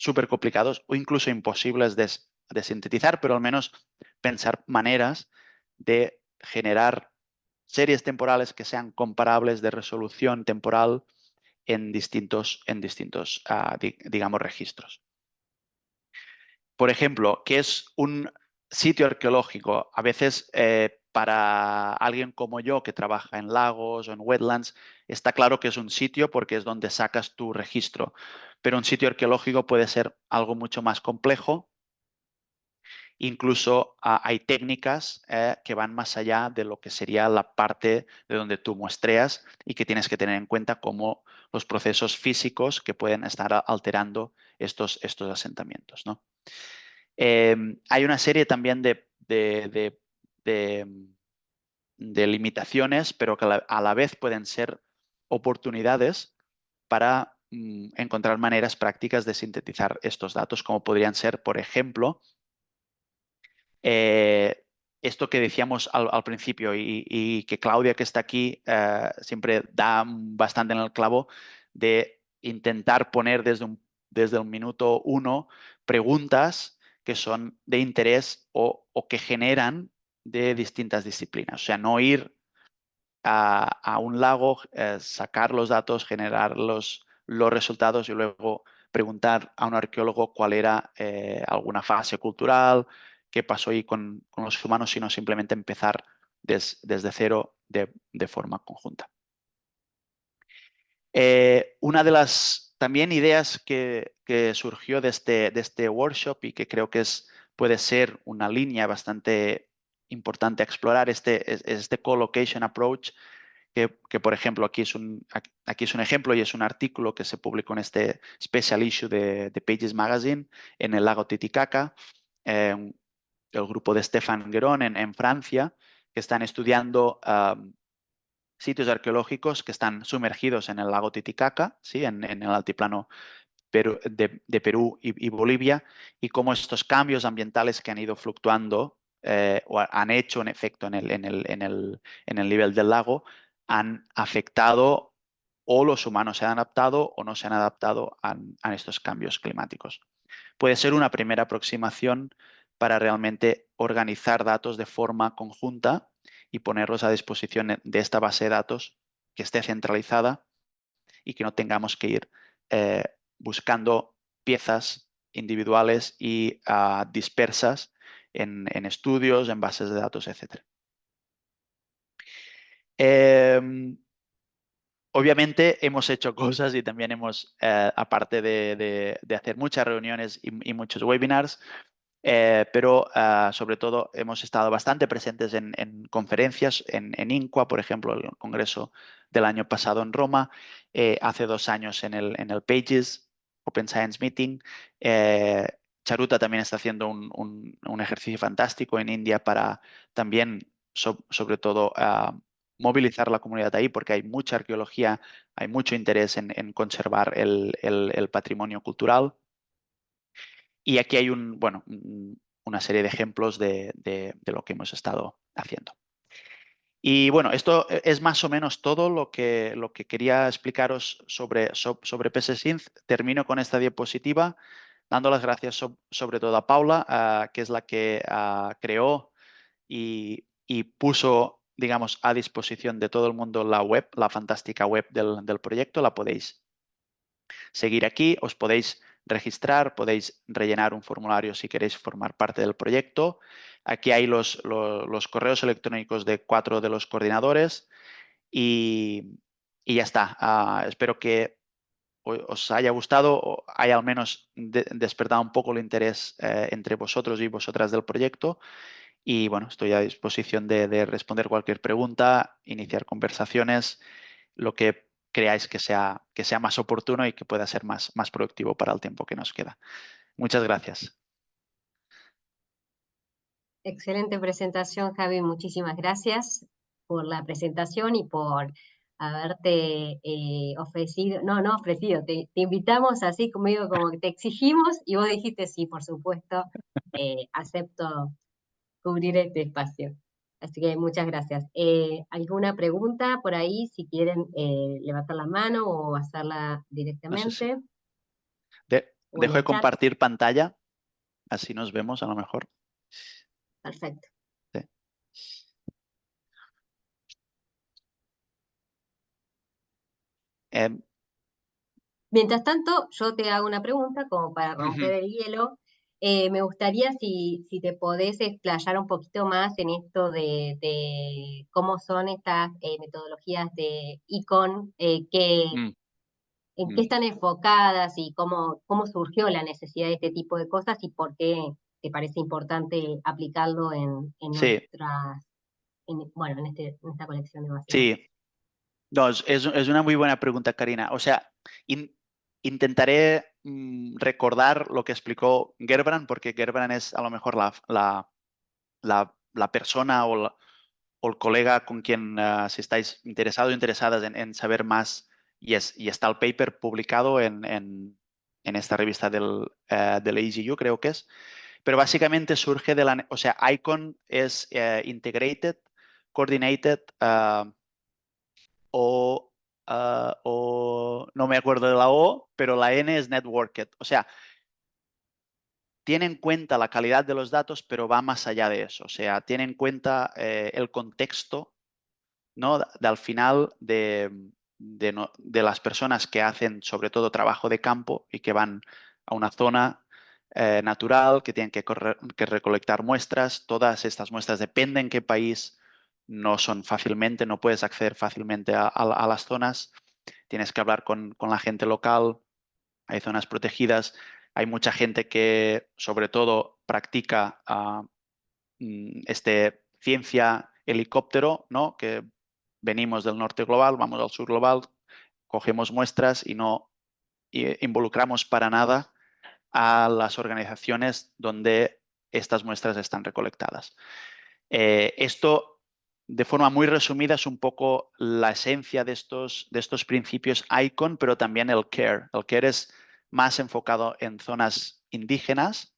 súper complicados o incluso imposibles de sintetizar, pero al menos pensar maneras de generar series temporales que sean comparables de resolución temporal en distintos digamos, registros. Por ejemplo, ¿qué es un sitio arqueológico? A veces para alguien como yo que trabaja en lagos o en wetlands, está claro que es un sitio porque es donde sacas tu registro. Pero un sitio arqueológico puede ser algo mucho más complejo. Incluso hay técnicas que van más allá de lo que sería la parte de donde tú muestreas y que tienes que tener en cuenta como los procesos físicos que pueden estar alterando estos asentamientos, ¿no? Hay una serie también de, de limitaciones, pero que a la vez pueden ser oportunidades para encontrar maneras prácticas de sintetizar estos datos, como podrían ser, por ejemplo, esto que decíamos al principio y que Claudia, que está aquí, siempre da bastante en el clavo de intentar poner desde el minuto uno preguntas que son de interés o que generan de distintas disciplinas. O sea, no ir a un lago, sacar los datos, generar los resultados y luego preguntar a un arqueólogo cuál era alguna fase cultural, qué pasó ahí con los humanos, sino simplemente empezar desde cero de forma conjunta. Una de las también ideas que surgió de este workshop y que creo que puede ser una línea bastante importante a explorar, este co-location approach, que, por ejemplo aquí es un ejemplo y es un artículo que se publicó en este special issue de Pages Magazine en el lago Titicaca, el grupo de Stéphane Guéron en Francia, que están estudiando sitios arqueológicos que están sumergidos en el lago Titicaca, ¿sí? en el altiplano de Perú y Bolivia, y cómo estos cambios ambientales que han ido fluctuando o han hecho un efecto en el nivel del lago, han afectado o los humanos se han adaptado o no se han adaptado a estos cambios climáticos. Puede ser una primera aproximación para realmente organizar datos de forma conjunta y ponerlos a disposición de esta base de datos que esté centralizada y que no tengamos que ir eh, buscando piezas individuales y dispersas en estudios, en bases de datos, etc. Obviamente hemos hecho cosas y también hemos, aparte de hacer muchas reuniones y muchos webinars, pero sobre todo hemos estado bastante presentes en conferencias, en INCUA, por ejemplo, el congreso del año pasado en Roma, hace 2 años en el Pages Open Science Meeting. Charuta también está haciendo un ejercicio fantástico en India para también, sobre todo, movilizar la comunidad ahí, porque hay mucha arqueología, hay mucho interés en conservar el patrimonio cultural. Y aquí hay una serie de ejemplos de lo que hemos estado haciendo. Y bueno, esto es más o menos todo lo que quería explicaros sobre PSSynth. Termino con esta diapositiva dando las gracias sobre todo a Paula, que es la que creó y puso, digamos, a disposición de todo el mundo la web, la fantástica web del proyecto. La podéis seguir aquí, os podéis registrar, podéis rellenar un formulario si queréis formar parte del proyecto. Aquí hay los correos electrónicos de 4 de los coordinadores y ya está. Espero que os haya gustado o haya al menos despertado un poco el interés entre vosotros y vosotras del proyecto. Y bueno, estoy a disposición de responder cualquier pregunta, iniciar conversaciones, lo que creáis que sea más oportuno y que pueda ser más productivo para el tiempo que nos queda. Muchas gracias. Excelente presentación, Javi. Muchísimas gracias por la presentación y por haberte ofrecido, no ofrecido, te invitamos así como digo, como que te exigimos y vos dijiste sí, por supuesto, acepto cubrir este espacio. Así que muchas gracias. ¿Alguna pregunta por ahí, si quieren levantar la mano o hacerla No sé si directamente? o en Dejo de el chat. compartir pantalla, así nos vemos a lo mejor. Perfecto. Sí. Em, Mientras tanto, yo te hago una pregunta como para romper ujú, el hielo. Me gustaría si te podés explayar un poquito más en esto de cómo son estas metodologías de ICON, mm, en qué mm. están enfocadas y cómo surgió la necesidad de este tipo de cosas y por qué te parece importante aplicarlo en Sí, nuestras, bueno, en esta colección de base de datos. sí. No, es una muy buena pregunta, Karina. O sea, intentaré recordar lo que explicó Gerbrand, porque Gerbrand es a lo mejor la persona o el colega con quien, si estáis interesados o interesadas en saber más, y está el paper publicado en esta revista del AGU, creo que es. Pero básicamente surge de o sea, ICON es Integrated, Coordinated, o no me acuerdo de la O, pero la N es Networked. O sea, tiene en cuenta la calidad de los datos, pero va más allá de eso. O sea, tiene en cuenta el contexto, ¿no? Al final de las personas que hacen sobre todo trabajo de campo y que van a una zona natural, que tienen que recolectar muestras. Todas estas muestras, dependen en qué país, no son fácilmente, no puedes acceder fácilmente a las zonas. Tienes que hablar con la gente local, hay zonas protegidas, hay mucha gente que sobre todo practica ciencia helicóptero, ¿no? Que venimos del norte global, vamos al sur global, cogemos muestras y no involucramos para nada a las organizaciones donde estas muestras están recolectadas. Esto, de forma muy resumida, es un poco la esencia de estos principios ICON, pero también el CARE. El CARE es más enfocado en zonas indígenas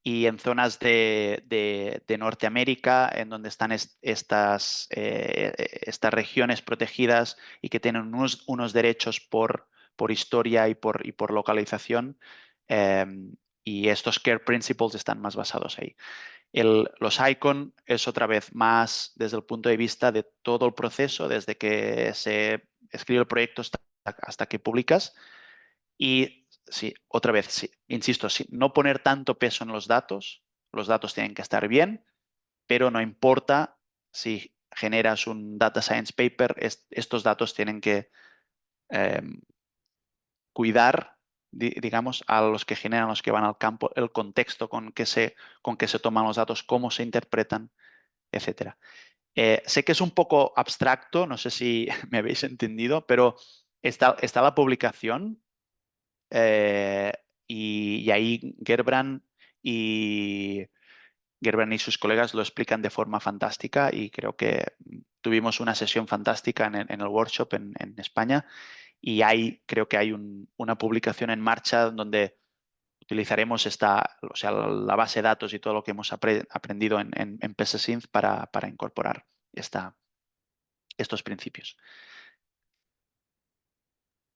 y en zonas de Norteamérica, en donde están estas regiones protegidas y que tienen unos derechos por historia y por localización. eh, y estos CARE Principles están más basados ahí. Los ICON es otra vez más desde el punto de vista de todo el proceso, desde que se escribe el proyecto hasta que publicas. Y sí, otra vez, sí, insisto, sí, no poner tanto peso en los datos tienen que estar bien, pero no importa si generas un data science paper, estos datos tienen que eh, cuidar, digamos, a los que generan, los que van al campo, el contexto con que se toman los datos, cómo se interpretan, etcétera. Sé que es un poco abstracto, no sé si me habéis entendido, pero está la publicación. Eh, y ahí y, Gerbrand y sus colegas lo explican de forma fantástica y creo que tuvimos una sesión fantástica en el workshop en España y creo que hay una publicación en marcha donde utilizaremos o sea, la base de datos y todo lo que hemos aprendido en PSSynth para incorporar estos principios.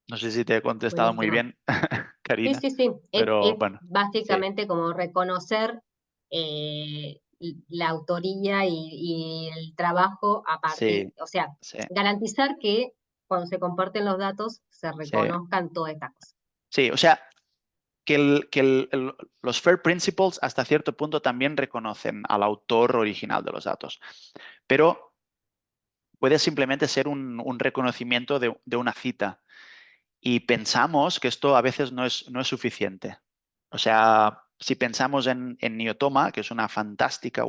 No sé si te he contestado muy Buenísimo. bien, Sí, Karina, sí, sí. Es pero bueno, sí, básicamente como reconocer la autoría y el trabajo a partir, sí, o sea, sí. garantizar que cuando se comparten los datos se Sí, reconozcan todas estas cosas. sí, o sea, los FAIR Principles hasta cierto punto también reconocen al autor original de los datos, pero puede simplemente ser un reconocimiento de una cita y pensamos que esto a veces no es suficiente. O sea, si pensamos en Neotoma, que es una fantástica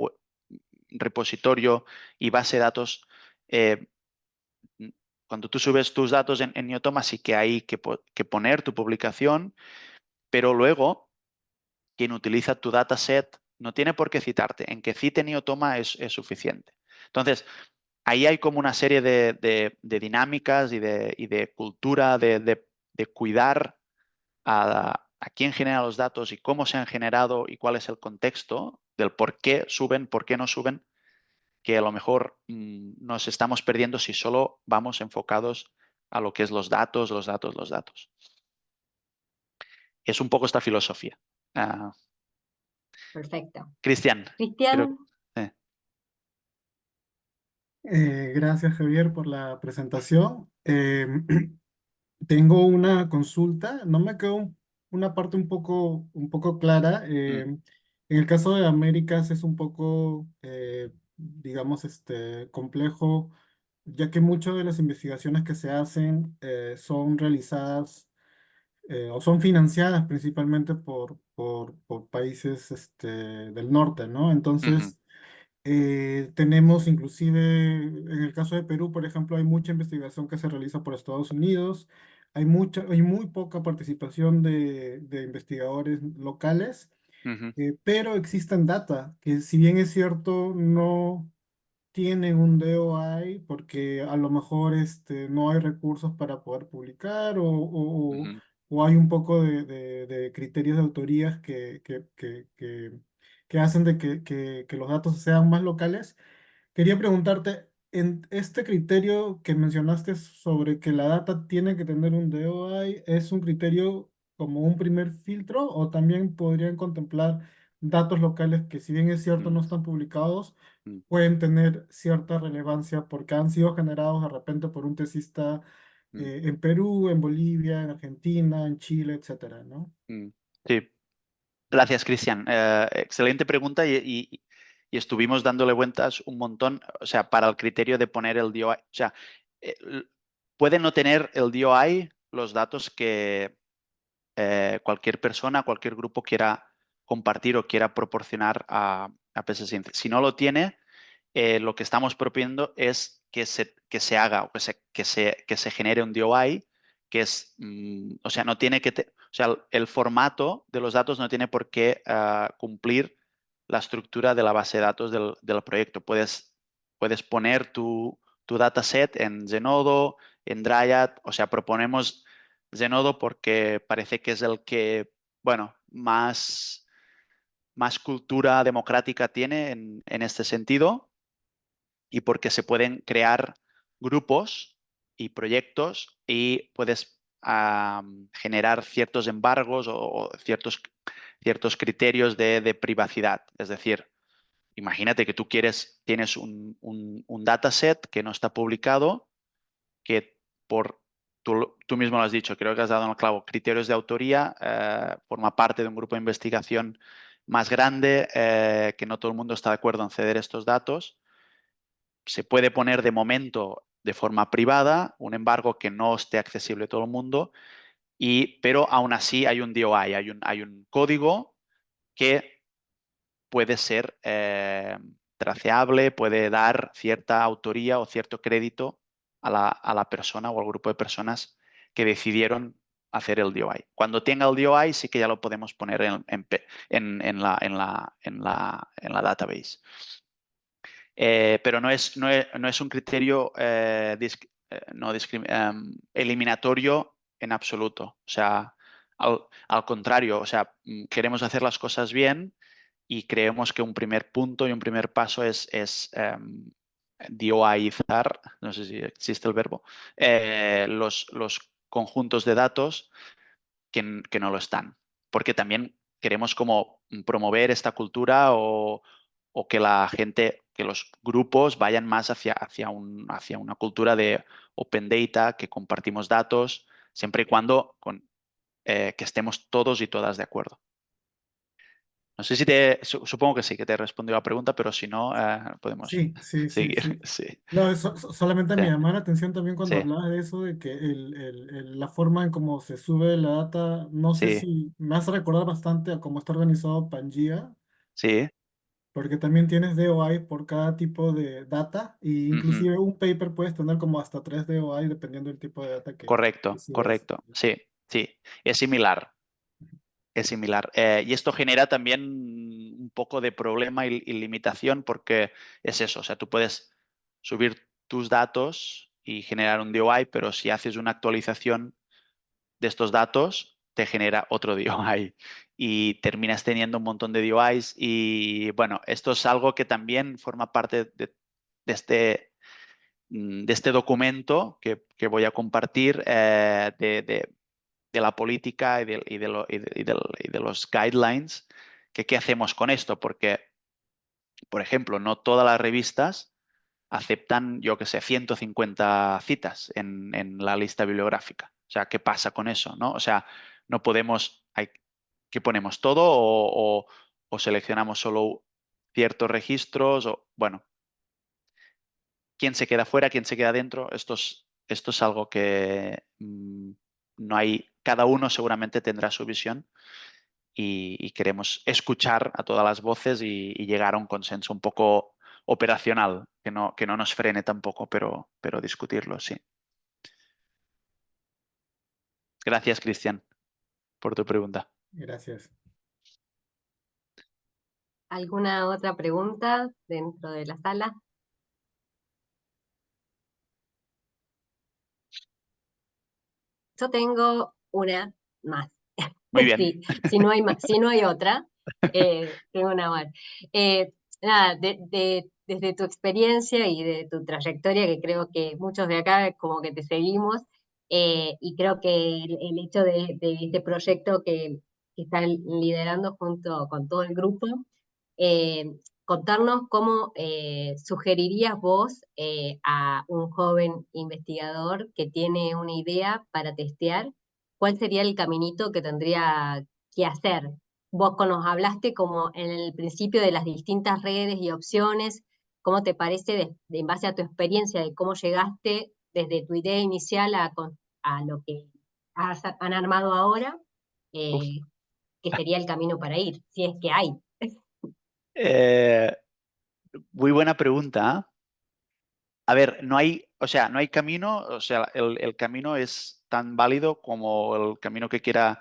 repositorio y base de datos, eh, cuando tú subes tus datos en Neotoma sí que hay que poner tu publicación, pero luego quien utiliza tu dataset no tiene por qué citarte. En que cite Neotoma es suficiente. Entonces, ahí hay como una serie de dinámicas y de cultura de cuidar a quién genera los datos y cómo se han generado y cuál es el contexto del por qué suben, por qué no suben, que a lo mejor nos estamos perdiendo si solo vamos enfocados a lo que es los datos, los datos, los datos. Es un poco esta filosofía. Ah, Perfecto. Cristian, creo. Cristian, eh, Gracias, Javier, por la presentación. Tengo una consulta. No me quedó una parte un poco clara. mm, En el caso de Américas es un poco, digamos, complejo, ya que muchas de las investigaciones que se hacen son realizadas o son financiadas principalmente por países del norte, ¿no? ujú, Entonces, tenemos inclusive, en el caso de Perú, por ejemplo, hay mucha investigación que se realiza por Estados Unidos, hay muy poca participación de investigadores locales, ujú, pero existen data que, si bien es cierto, no tienen un DOI porque a lo mejor no hay recursos para poder publicar ujú, o hay un poco de criterios de autorías que hacen de que los datos sean más locales. Quería preguntarte, en este criterio que mencionaste sobre que la data tiene que tener un DOI, ¿es un criterio como un primer filtro o también podrían contemplar datos locales que, si bien es cierto, mm, no están publicados, mm, pueden tener cierta relevancia porque han sido generados de repente por un tesista mm, en Perú, en Bolivia, en Argentina, en Chile, etcétera, ¿no? mm. Sí, gracias, Cristian. Excelente pregunta y estuvimos dándole vueltas un montón, o sea, para el criterio de poner el DOI. O sea, eh, l- puede no tener el DOI los datos que cualquier persona, cualquier grupo quiera compartir o quiera proporcionar a PSSINC. Si no lo tiene, lo que estamos proponiendo es que se haga o que se genere un DOI que es, o sea, no tiene o sea, el formato de los datos no tiene por qué cumplir la estructura de la base de datos del proyecto. Puedes poner tu dataset en Zenodo, en Dryad, o sea, proponemos Zenodo porque parece que es el que, bueno, más cultura democrática tiene en este sentido y porque se pueden crear grupos y proyectos y puedes generar ciertos embargos o ciertos criterios de privacidad. Es decir, imagínate que tienes un dataset que no está publicado, que tú mismo lo has dicho, creo que has dado en el clavo, criterios de autoría, forma parte de un grupo de investigación más grande, que no todo el mundo está de acuerdo en ceder estos datos. Se puede poner de momento de forma privada un embargo que no esté accesible a todo el mundo, pero aún así hay un DOI, hay un código que puede ser traceable, puede dar cierta autoría o cierto crédito a la persona o al grupo de personas que decidieron hacer el DOI. Cuando tenga el DOI sí que ya lo podemos poner en la database. Pero no es un criterio eliminatorio en absoluto. O sea, al contrario, o sea, queremos hacer las cosas bien y creemos que un primer punto y un primer paso es DOIizar, no sé si existe el verbo, los conjuntos de datos que no lo están. Porque también queremos como promover esta cultura o que la gente, que los grupos vayan más hacia una cultura de open data, que compartimos datos, siempre y cuando que estemos todos y todas de acuerdo. No sé si supongo que sí, que te he respondido la pregunta, pero si no, podemos Sí, sí, sí, seguir. sí. Sí, No, solamente sí, me llamó la atención también cuando sí, hablabas de eso, de que la forma en cómo se sube la data, no sé sí, si me hace recordar bastante a cómo está organizado Pangea, sí. porque también tienes DOI por cada tipo de data, e Ujú. inclusive un paper puedes tener como hasta 3 DOI dependiendo del tipo de data que Correcto, subes. correcto. Sí, sí. Es similar. Es similar. Y esto genera también un poco de problema y limitación porque es eso, o sea, tú puedes subir tus datos y generar un DOI, pero si haces una actualización de estos datos, te genera otro DOI y terminas teniendo un montón de DOIs y bueno, esto es algo que también forma parte de este documento que voy a compartir, la política y de los guidelines, que qué hacemos con esto, porque, por ejemplo, no todas las revistas aceptan, yo qué sé, 150 citas en la lista bibliográfica. O sea, ¿qué pasa con eso, no? O sea, no podemos, ¿qué ponemos todo o seleccionamos solo ciertos registros? O, bueno, ¿quién se queda fuera, quién se queda dentro? Esto es algo que no hay, cada uno seguramente tendrá su visión y queremos escuchar a todas las voces y llegar a un consenso un poco operacional, que no nos frene tampoco, pero discutirlo, sí. Gracias, Cristian, por tu pregunta. Gracias. ¿Alguna otra pregunta dentro de la sala? Yo tengo una más. Muy bien. Sí, si no hay si no hay otra, tengo una más. Nada, desde tu experiencia y de tu trayectoria, que creo que muchos de acá como que te seguimos, y creo que el hecho de este proyecto que están liderando junto con todo el grupo, eh, contarnos cómo sugerirías vos a un joven investigador que tiene una idea para testear, cuál sería el caminito que tendría que hacer. Vos nos hablaste como en el principio de las distintas redes y opciones, ¿cómo te parece en base a tu experiencia de cómo llegaste desde tu idea inicial a lo que han armado ahora? Uf. Eh, ¿Qué sería el camino para ir, si es que hay? Eh, Muy buena pregunta. A ver, no hay, o sea, no hay camino, o sea, el camino es tan válido como el camino que quiera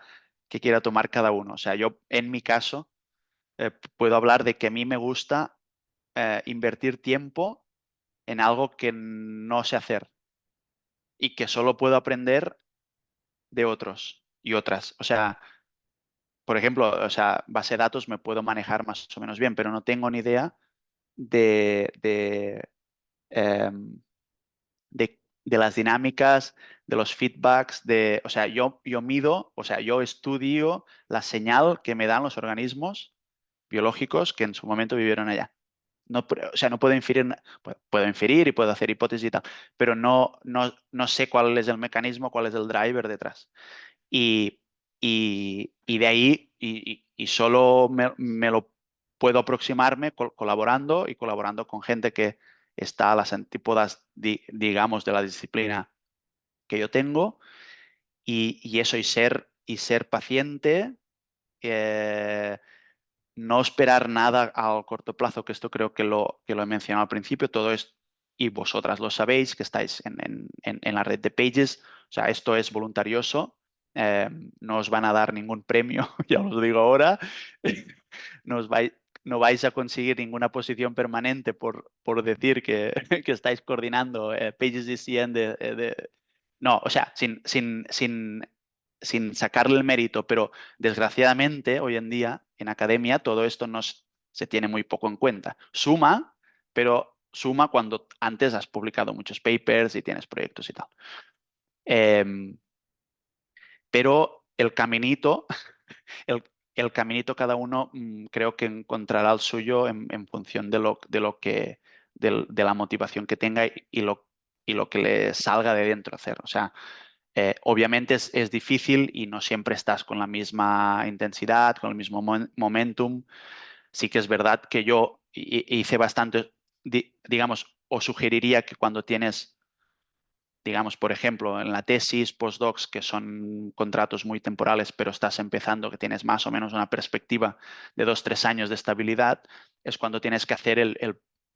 tomar cada uno. O sea, yo en mi caso puedo hablar de que a mí me gusta invertir tiempo en algo que no sé hacer y que solo puedo aprender de otros y otras. O sea, por ejemplo, o sea, base de datos me puedo manejar más o menos bien, pero no tengo ni idea de, em, de las dinámicas, de los feedbacks, o sea, yo mido, o sea, yo estudio la señal que me dan los organismos biológicos que en su momento vivieron allá. No, o sea, no puedo inferir, puedo inferir y puedo hacer hipótesis y tal, pero no sé cuál es el mecanismo, cuál es el driver detrás. Y, y de ahí, y solo me lo puedo aproximarme colaborando y colaborando con gente que está a las antípodas, digamos, de la disciplina que yo tengo, y eso, y ser paciente, eh, no esperar nada a corto plazo, que esto creo que lo he mencionado al principio, todo es, y vosotras lo sabéis, que estáis en la red de Pages, o sea, esto es voluntarioso, no os van a dar ningún premio, ya os lo digo ahora, no, no vais a conseguir ninguna posición permanente por decir que estáis coordinando Pages DCN no, o sea, sin sacarle el mérito, pero desgraciadamente hoy en día en academia todo esto se tiene muy poco en cuenta. Suma, pero suma cuando antes has publicado muchos papers y tienes proyectos y tal. Em, pero el caminito, el caminito cada uno creo que encontrará el suyo en función de lo que, de la motivación que tenga y lo que le salga de dentro hacer. O sea, obviamente es difícil y no siempre estás con la misma intensidad, con el mismo momentum. Sí que es verdad que yo hice bastante, digamos, os sugeriría que cuando tienes, digamos, por ejemplo, en la tesis, postdocs, que son contratos muy temporales, pero estás empezando, que tienes más o menos una perspectiva de 2, 3 años de estabilidad, es cuando tienes que hacer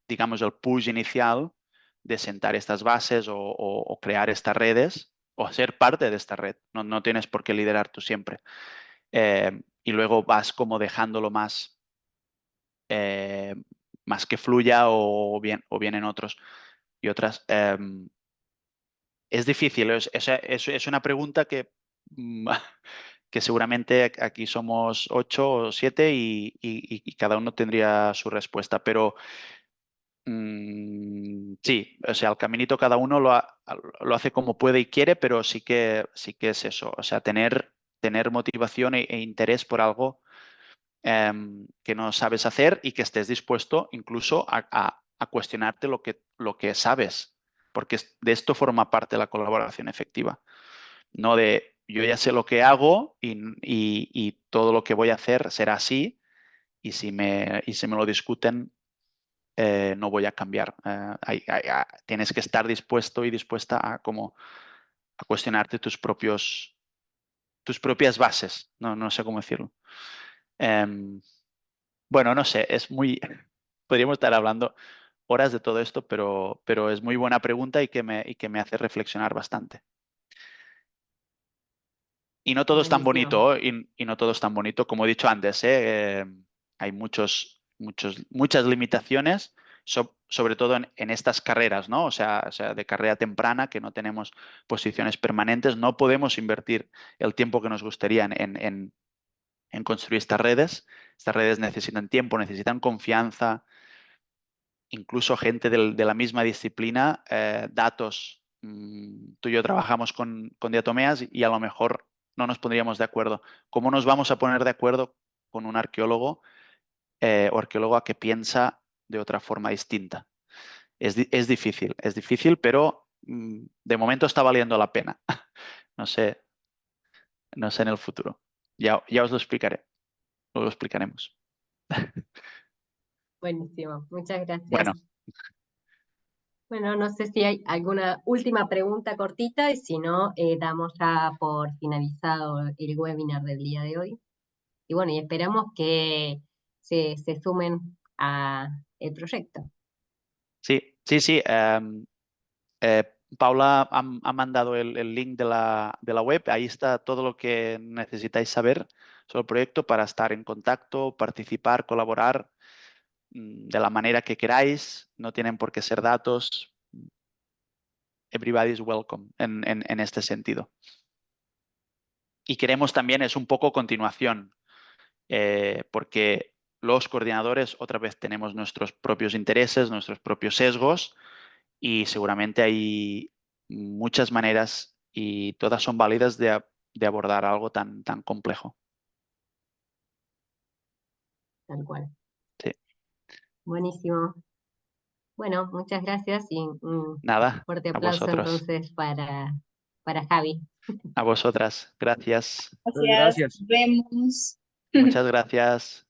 digamos, el push inicial de sentar estas bases o crear estas redes o ser parte de esta red. No tienes por qué liderar tú siempre. Y luego vas como dejándolo eh, más que fluya o vienen otros y otras. Es difícil, es una pregunta que seguramente aquí somos 8 o 7 y cada uno tendría su respuesta, pero Sí, o sea, el caminito cada uno lo hace como puede y quiere, pero sí que es eso, o sea, tener motivación e interés por algo que no sabes hacer y que estés dispuesto incluso a cuestionarte lo que sabes, porque de esto forma parte la colaboración efectiva, no de yo ya sé lo que hago y todo lo que voy a hacer será así y si me lo discuten no voy a cambiar. Tienes que estar dispuesto y dispuesta a cuestionarte tus propias bases, no sé cómo decirlo. Em, bueno, no sé, podríamos estar hablando horas de todo esto, pero es muy buena pregunta y que me hace reflexionar bastante. Y no todo es tan Buenísimo. bonito, y no todo es tan bonito, como he dicho antes, hay muchas limitaciones, sobre todo en estas carreras, ¿no? O sea, de carrera temprana, que no tenemos posiciones permanentes, no podemos invertir el tiempo que nos gustaría en construir estas redes. Estas redes necesitan tiempo, necesitan confianza, incluso gente de la misma disciplina, datos. Tú y yo trabajamos con diatomeas y a lo mejor no nos pondríamos de acuerdo. ¿Cómo nos vamos a poner de acuerdo con un arqueólogo o arqueóloga que piensa de otra forma distinta? Es difícil, pero de momento está valiendo la pena. No sé, no sé en el futuro. Ya os lo explicaré, lo explicaremos. Buenísimo. Muchas gracias. Bueno, Bueno, no sé si hay alguna última pregunta cortita y si no, damos ya por finalizado el webinar del día de hoy. Y bueno, y esperamos que se sumen a el proyecto. sí. Eh, Paula ha mandado el link de la web. Ahí está todo lo que necesitáis saber sobre el proyecto para estar en contacto, participar, colaborar de la manera que queráis. No tienen por qué ser datos. Everybody is welcome en este sentido. Y queremos también, es un poco continuación, porque los coordinadores otra vez tenemos nuestros propios intereses, nuestros propios sesgos y seguramente hay muchas maneras y todas son válidas de abordar algo tan complejo. Tal cual. Sí. Buenísimo. Bueno, muchas gracias y un Nada, fuerte a aplauso vosotros. entonces para Javi. A vosotras. Gracias. Muchas Gracias, gracias. nos vemos. Muchas gracias.